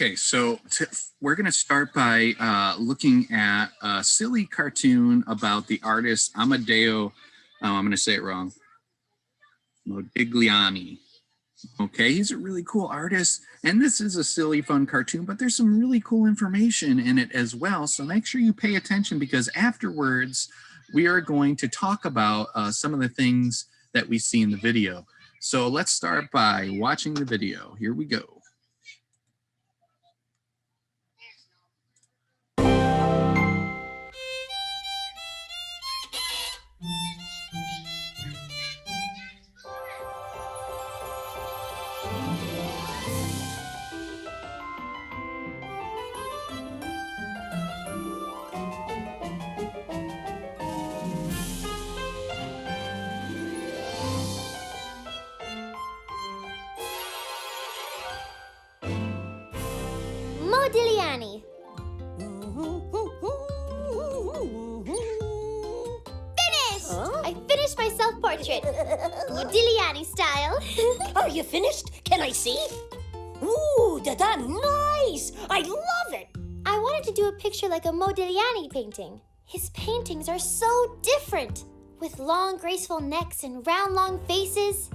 Okay, so we're going to start by looking at a silly cartoon about the artist Amedeo. I'm going to say it wrong. Modigliani. Okay, he's a really cool artist, and this is a silly, fun cartoon, but there's some really cool information in it as well. So make sure you pay attention, because afterwards we are going to talk about some of the things that we see in the video. So let's start by watching the video. Here we go. Modigliani. Finished! I finished my self-portrait. Modigliani style. Are you finished? Can I see? Ooh, Dada, nice! I love it! I wanted to do a picture like a Modigliani painting. His paintings are so different, with long, graceful necks and round, long faces.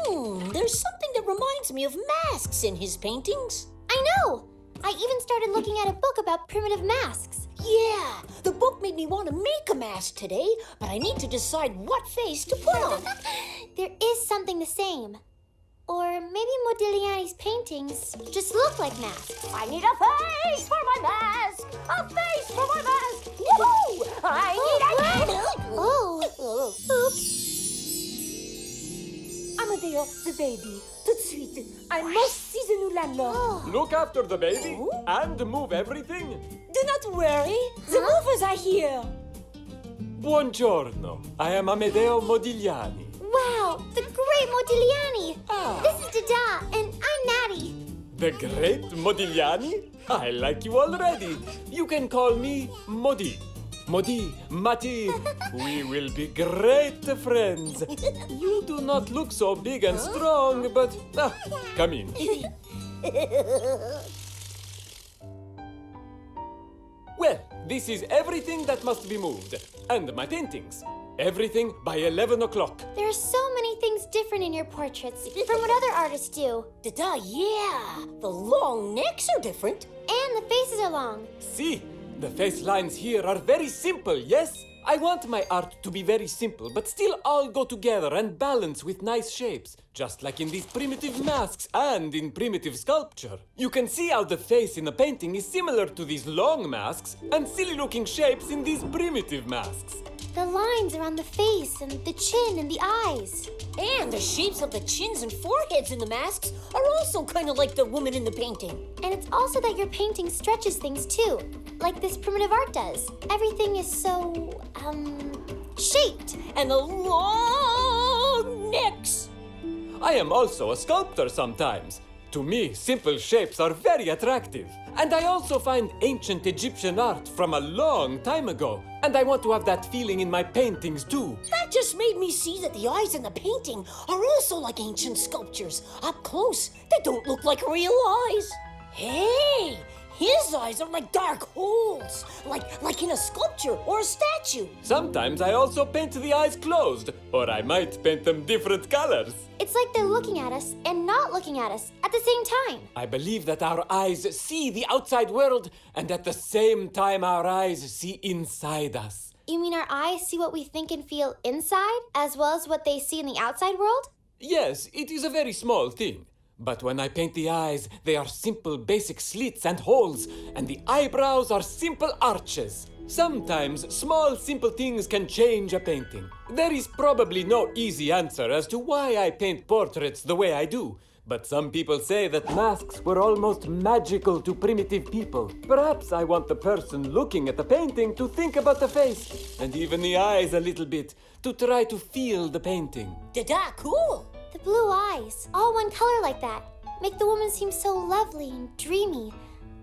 There's something that reminds me of masks in his paintings. I know! I even started looking at a book about primitive masks. Yeah, the book made me want to make a mask today, but I need to decide what face to put on. There is something the same. Or maybe Modigliani's paintings just look like masks. I need a face for my mask! A face for my mask! Woohoo! I need a... Oh! Oops! Amedeo, the baby. Tout de suite. I must see the new landlord. Look after the baby and move everything. Do not worry. The movers are here. Buongiorno. I am Amedeo Modigliani. Wow, the great Modigliani! This is Dada, and I'm Natty. The great Modigliani? I like you already. You can call me Modi. Modi, Mati, we will be great friends. You do not look so big and strong, but come in. Well, this is everything that must be moved. And my paintings. Everything by 11 o'clock. There are so many things different in your portraits from what other artists do. Dada, yeah. The long necks are different. And the faces are long. See, the face lines here are very simple, yes? I want my art to be very simple, but still all go together and balance with nice shapes, just like in these primitive masks and in primitive sculpture. You can see how the face in the painting is similar to these long masks and silly-looking shapes in these primitive masks. The lines around the face and the chin and the eyes. And the shapes of the chins and foreheads in the masks are also kind of like the woman in the painting. And it's also that your painting stretches things too, like this primitive art does. Everything is so, shaped. And the long necks. I am also a sculptor sometimes. To me, simple shapes are very attractive. And I also find ancient Egyptian art from a long time ago. And I want to have that feeling in my paintings too. That just made me see that the eyes in the painting are also like ancient sculptures. Up close, they don't look like real eyes. Hey, his eyes are like dark holes, like in a sculpture or a statue. Sometimes I also paint the eyes closed, or I might paint them different colors. It's like they're looking at us and not looking at us at the same time. I believe that our eyes see the outside world, and at the same time our eyes see inside us. You mean our eyes see what we think and feel inside, as well as what they see in the outside world? Yes, it is a very small thing. But when I paint the eyes, they are simple basic slits and holes, and the eyebrows are simple arches. Sometimes small simple things can change a painting. There is probably no easy answer as to why I paint portraits the way I do. But some people say that masks were almost magical to primitive people. Perhaps I want the person looking at the painting to think about the face, and even the eyes a little bit, to try to feel the painting. Dada, cool. The blue eyes, all one color like that, make the woman seem so lovely and dreamy,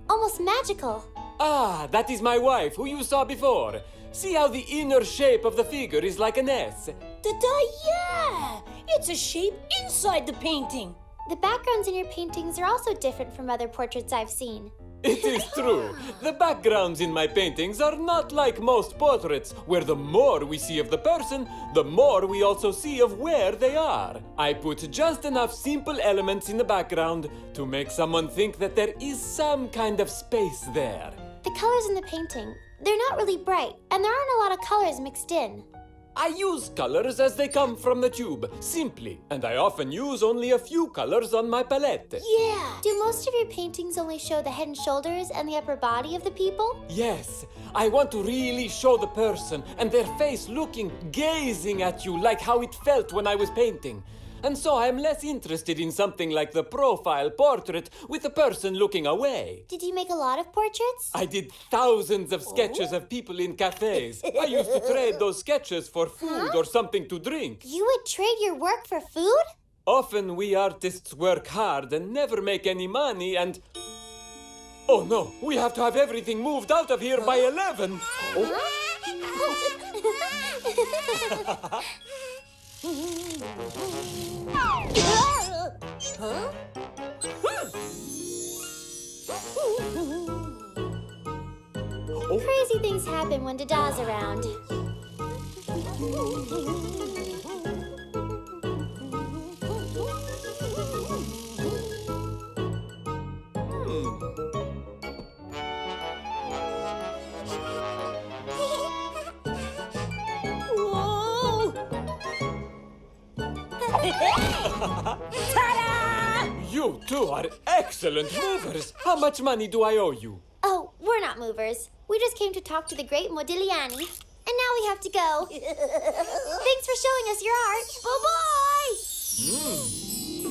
almost magical. Ah, that is my wife, who you saw before. See how the inner shape of the figure is like an S. Dada, yeah! It's a shape inside the painting. The backgrounds in your paintings are also different from other portraits I've seen. It is true. The backgrounds in my paintings are not like most portraits, where the more we see of the person, the more we also see of where they are. I put just enough simple elements in the background to make someone think that there is some kind of space there. The colors in the painting, they're not really bright, and there aren't a lot of colors mixed in. I use colors as they come from the tube, simply, and I often use only a few colors on my palette. Yeah. Do most of your paintings only show the head and shoulders and the upper body of the people? Yes, I want to really show the person and their face looking, gazing at you like how it felt when I was painting. And so I'm less interested in something like the profile portrait with the person looking away. Did you make a lot of portraits? I did thousands of sketches of people in cafes. I used to trade those sketches for food or something to drink. You would trade your work for food? Often we artists work hard and never make any money and... Oh no, we have to have everything moved out of here by 11. Crazy things happen when Dada's around. Whoa! Ta-da! You two are excellent movers. How much money do I owe you? Oh, we're not movers. We just came to talk to the great Modigliani. And now we have to go. Thanks for showing us your art. Bye-bye!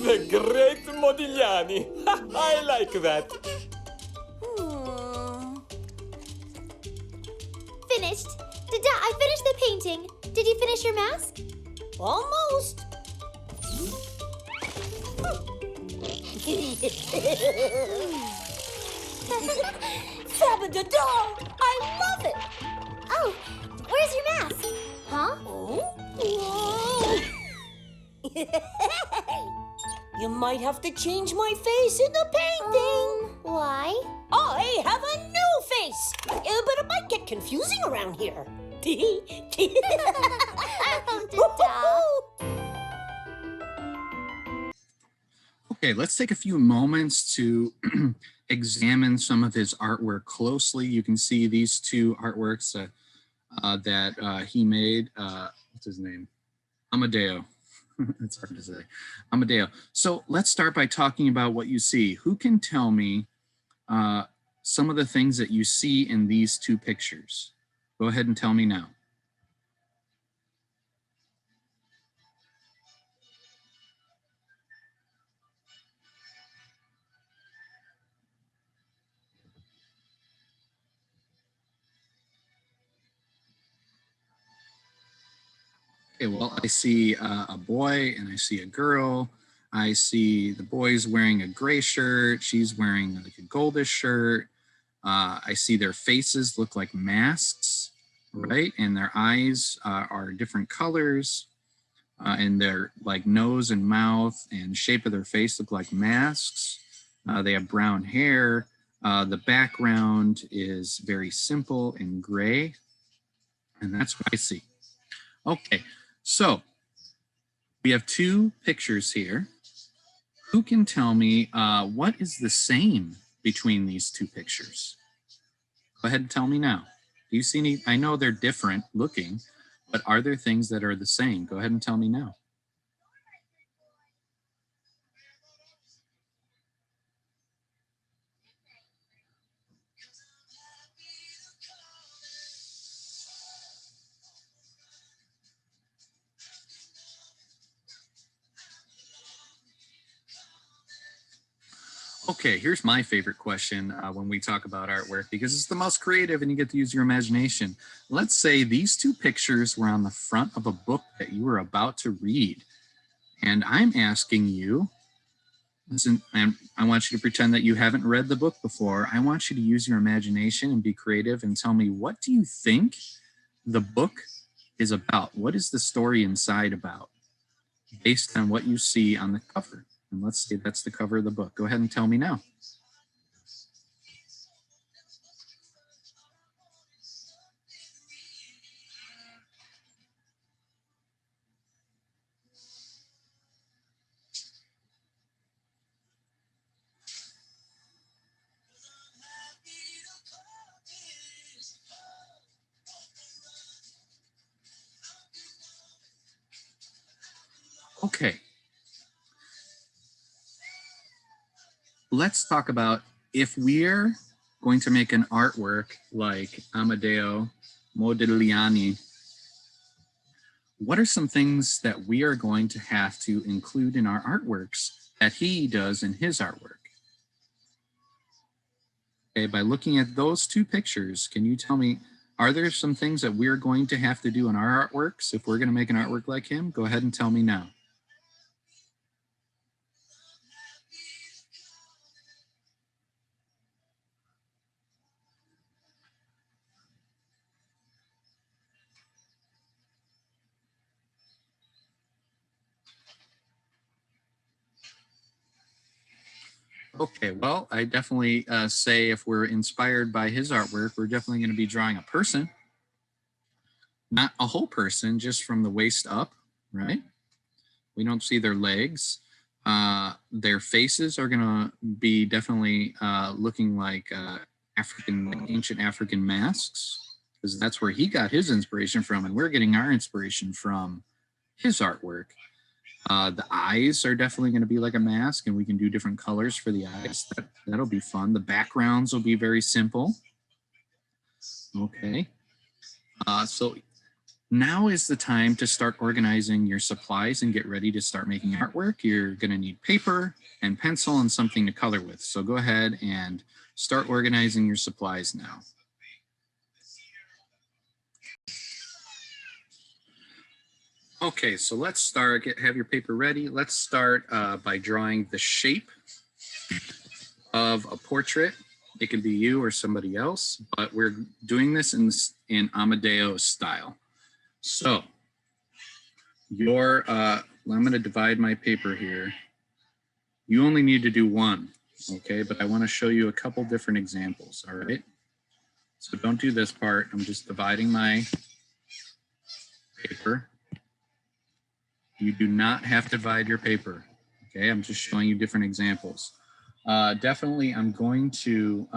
The great Modigliani. I like that. Finished. Dada, I finished the painting. Did you finish your mask? Almost. Fabadada! I love it! Oh, where's your mask? Huh? Oh? You might have to change my face in the painting. Why? I have a new face, but it might get confusing around here. Okay, let's take a few moments to examine some of his artwork closely. You can see these two artworks that he made. What's his name? Amedeo. It's hard to say. Amedeo. So let's start by talking about what you see. Who can tell me some of the things that you see in these two pictures? Go ahead and tell me now. Okay, well, I see a boy and I see a girl. I see the boy's wearing a gray shirt. She's wearing like a goldish shirt. I see their faces look like masks, right? And their eyes are different colors. And their like nose and mouth and shape of their face look like masks. They have brown hair. The background is very simple and gray. And that's what I see. Okay. So we have two pictures here. Who can tell me what is the same between these two pictures? Go ahead and tell me now. Do you see any? I know they're different looking, but are there things that are the same? Go ahead and tell me now. Okay, here's my favorite question when we talk about artwork, because it's the most creative and you get to use your imagination. Let's say these two pictures were on the front of a book that you were about to read. And I'm asking you, listen, I want you to pretend that you haven't read the book before. I want you to use your imagination and be creative and tell me, what do you think the book is about? What is the story inside about based on what you see on the cover? And let's see, that's the cover of the book. Go ahead and tell me now. Okay, let's talk about if we're going to make an artwork like Amedeo Modigliani, what are some things that we are going to have to include in our artworks that he does in his artwork? Okay, by looking at those two pictures, can you tell me, are there some things that we're going to have to do in our artworks if we're going to make an artwork like him? Go ahead and tell me now. Okay, well, I definitely say if we're inspired by his artwork, we're definitely going to be drawing a person, not a whole person, just from the waist up, right? We don't see their legs. Their faces are going to be definitely looking like ancient African masks, because that's where he got his inspiration from, and we're getting our inspiration from his artwork. The eyes are definitely going to be like a mask, and we can do different colors for the eyes. That'll be fun. The backgrounds will be very simple. Okay. So now is the time to start organizing your supplies and get ready to start making artwork. You're going to need paper and pencil and something to color with. So go ahead and start organizing your supplies now. Okay, so let's start, have your paper ready. Let's start by drawing the shape of a portrait. It can be you or somebody else, but we're doing this in Amedeo style. So I'm gonna divide my paper here. You only need to do one, okay? But I wanna show you a couple different examples, all right? So don't do this part. I'm just dividing my paper. You do not have to divide your paper, okay? I'm just showing you different examples. Definitely, I'm going to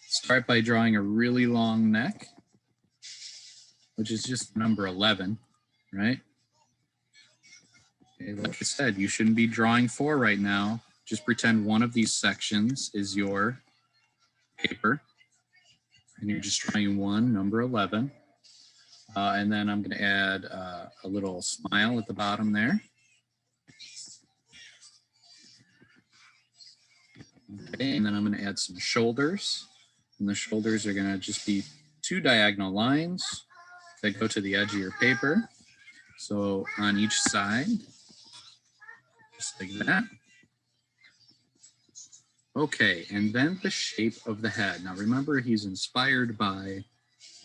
start by drawing a really long neck, which is just number 11, right? Okay, like I said, you shouldn't be drawing 4 right now. Just pretend one of these sections is your paper, and you're just drawing one, number 11. And then I'm going to add a little smile at the bottom there. Okay, and then I'm going to add some shoulders. And the shoulders are going to just be 2 diagonal lines that go to the edge of your paper. So on each side, just like that. Okay, and then the shape of the head. Now remember, he's inspired by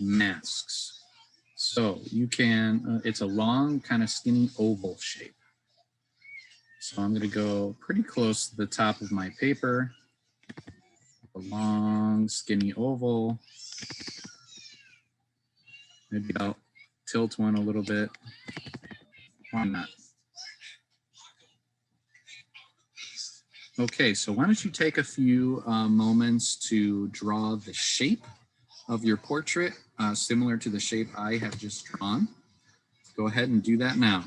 masks. So you can, it's a long, kind of skinny oval shape. So I'm going to go pretty close to the top of my paper. A long, skinny oval. Maybe I'll tilt one a little bit. Why not? Okay, so why don't you take a few moments to draw the shape of your portrait, similar to the shape I have just drawn. Go ahead and do that now.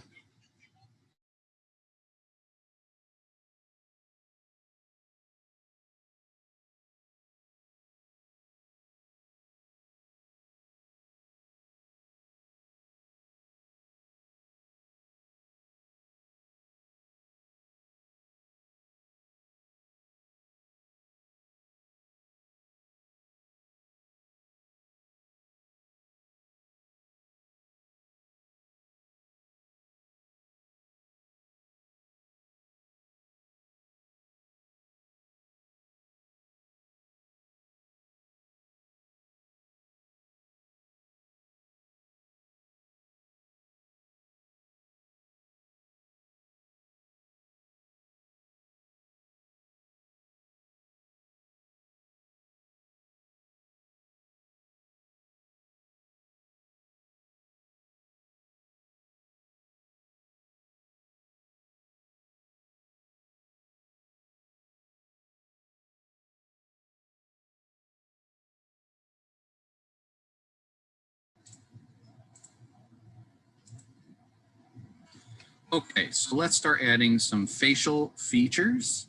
Okay, so let's start adding some facial features.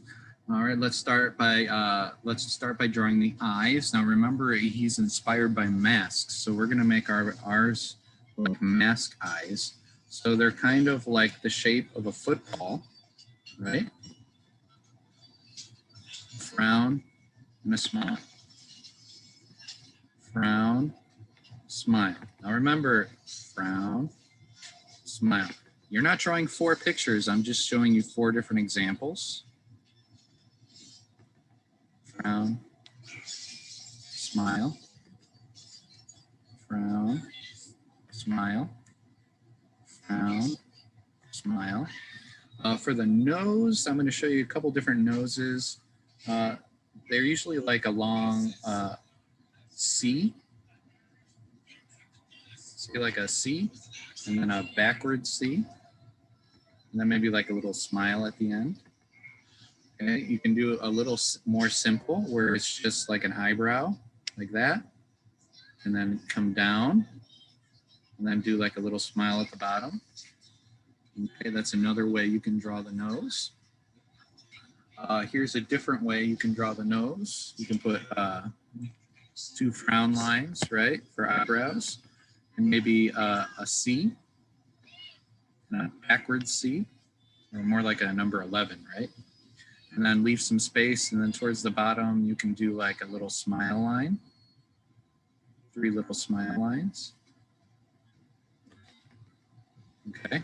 All right, let's start by drawing the eyes. Now remember, he's inspired by masks, so we're gonna make ours like mask eyes. So they're kind of like the shape of a football, right? Frown and a smile. Frown, smile. Now remember, frown, smile. You're not drawing 4 pictures. I'm just showing you 4 different examples. Frown, smile, frown, smile, frown, smile. For the nose, I'm going to show you a couple different noses. They're usually like a long C. See, like a C, and then a backward C, and then maybe like a little smile at the end. Okay, you can do a little more simple where it's just like an eyebrow, like that, and then come down, and then do like a little smile at the bottom. Okay, that's another way you can draw the nose. Here's a different way you can draw the nose. You can put 2 frown lines, right, for eyebrows, and maybe a C, and a backward C, or more like a number 11, right? And then leave some space, and then towards the bottom, you can do like a little smile line, 3 little smile lines. Okay.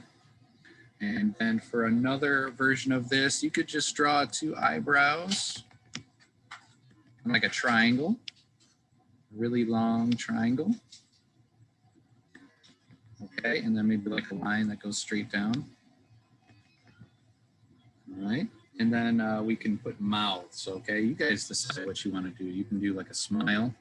And then for another version of this, you could just draw 2 eyebrows, like a triangle, a really long triangle. Okay, and then maybe like a line that goes straight down. All right, and then we can put mouths. Okay, you guys decide what you want to do. You can do like a smile.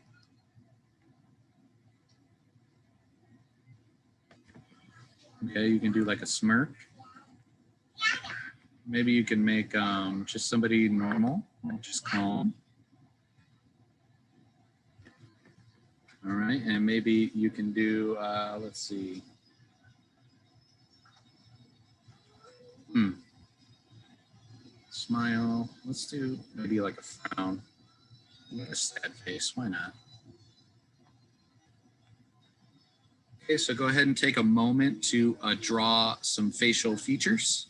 Okay, you can do like a smirk. Maybe you can make just somebody normal, like just calm. All right, and maybe you can do, let's see. Smile. Let's do maybe like a frown. A sad face. Why not? Okay, so go ahead and take a moment to draw some facial features.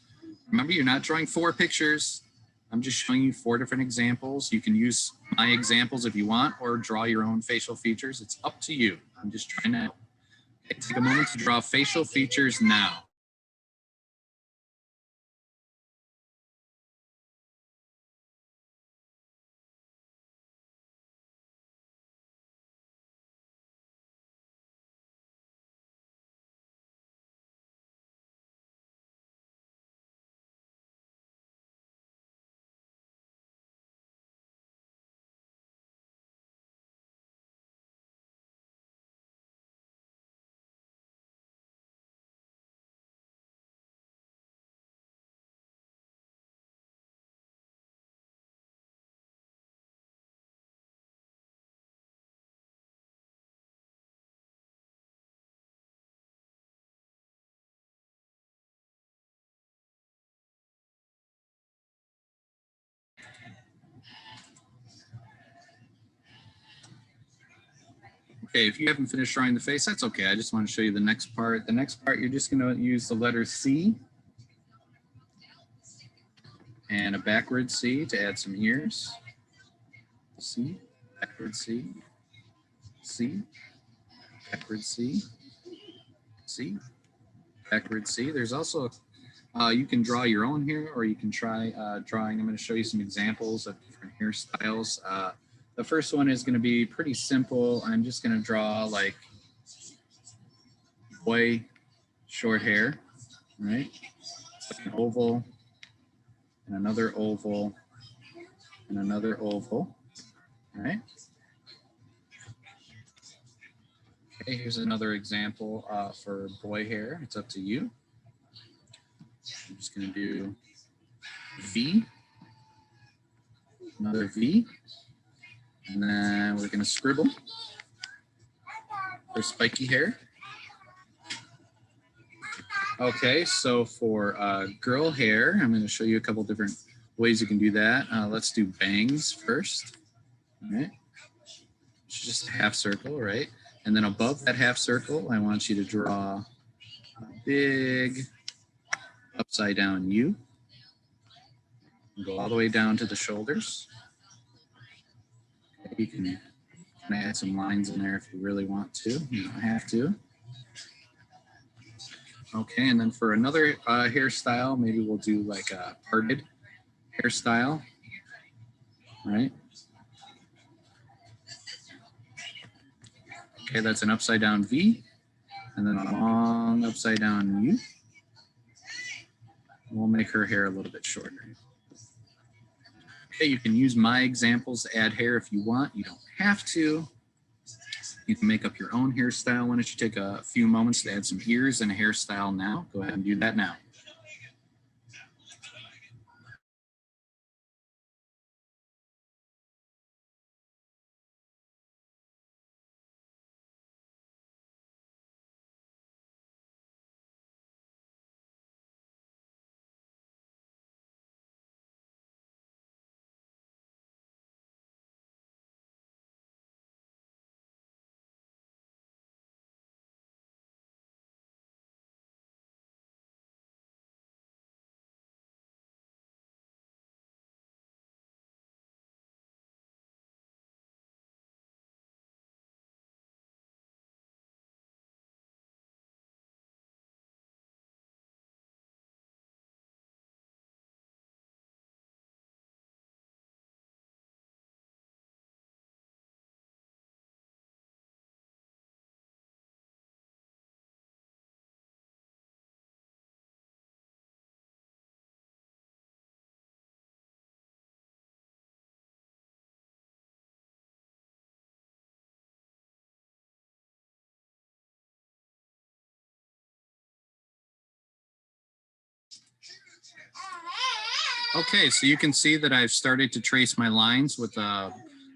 Remember, you're not drawing 4 pictures. I'm just showing you 4 different examples. You can use my examples if you want, or draw your own facial features. It's up to you. I'm just trying to take a moment to draw facial features now. Okay, if you haven't finished drawing the face, that's okay. I just want to show you the next part. The next part, you're just going to use the letter C and a backward C to add some ears. C, backward C, C, backward C, C, backward C. There's also, you can draw your own here, or you can try drawing. I'm going to show you some examples of different hairstyles. The first one is going to be pretty simple. I'm just going to draw like boy short hair, right? It's like an oval and another oval and another oval, right? Okay, here's another example for boy hair. It's up to you. I'm just going to do V, another V, and then we're going to scribble for spiky hair. Okay, so for girl hair, I'm going to show you a couple different ways you can do that. Let's do bangs first. All right, it's just a half circle, right? And then above that half circle, I want you to draw a big upside down U. Go all the way down to the shoulders. You can add some lines in there if you really want to. You don't have to. Okay, and then for another hairstyle, maybe we'll do like a parted hairstyle, right? Okay, that's an upside down V, and then a long upside down U. We'll make her hair a little bit shorter. Okay, you can use my examples to add hair if you want. You don't have to. You can make up your own hairstyle. Why don't you take a few moments to add some ears and a hairstyle now? Go ahead and do that now. Okay, so you can see that I've started to trace my lines with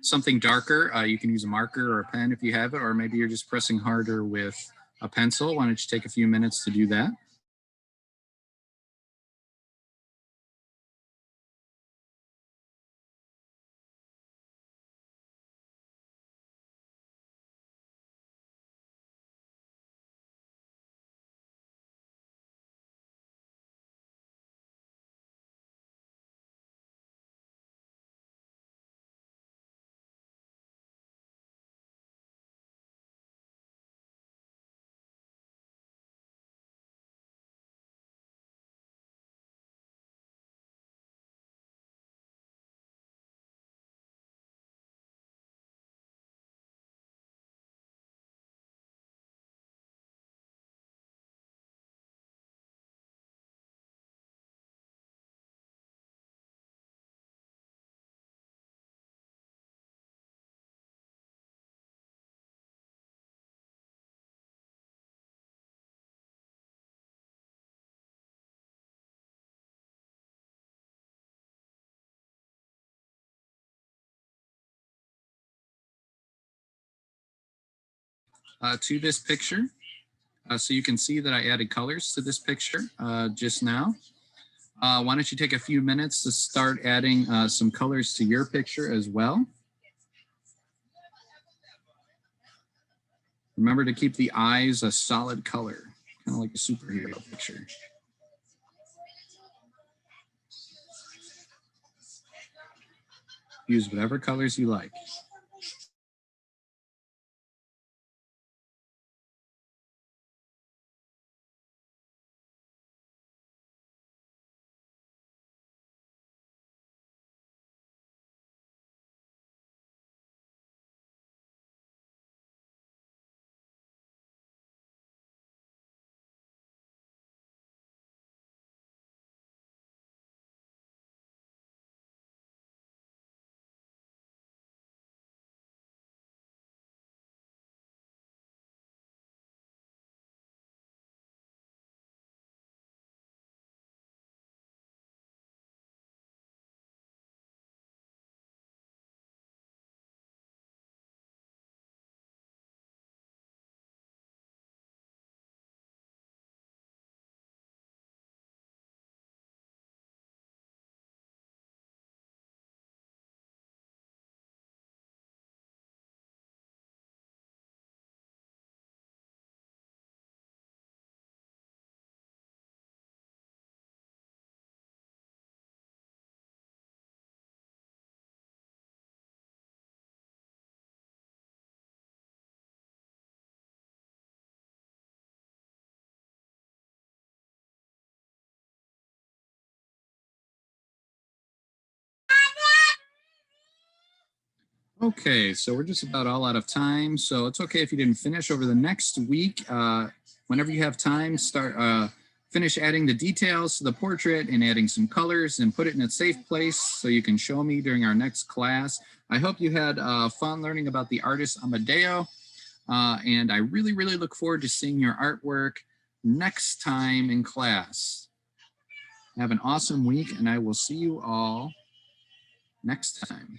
something darker. You can use a marker or a pen if you have it, or maybe you're just pressing harder with a pencil. Why don't you take a few minutes to do that? To this picture. So you can see that I added colors to this picture just now. Why don't you take a few minutes to start adding some colors to your picture as well. Remember to keep the eyes a solid color, kind of like a superhero picture. Use whatever colors you like. Okay, so we're just about all out of time. So it's okay if you didn't finish over the next week. Whenever you have time, finish adding the details to the portrait and adding some colors and put it in a safe place so you can show me during our next class. I hope you had fun learning about the artist Amedeo. And I really, really look forward to seeing your artwork next time in class. Have an awesome week, and I will see you all next time.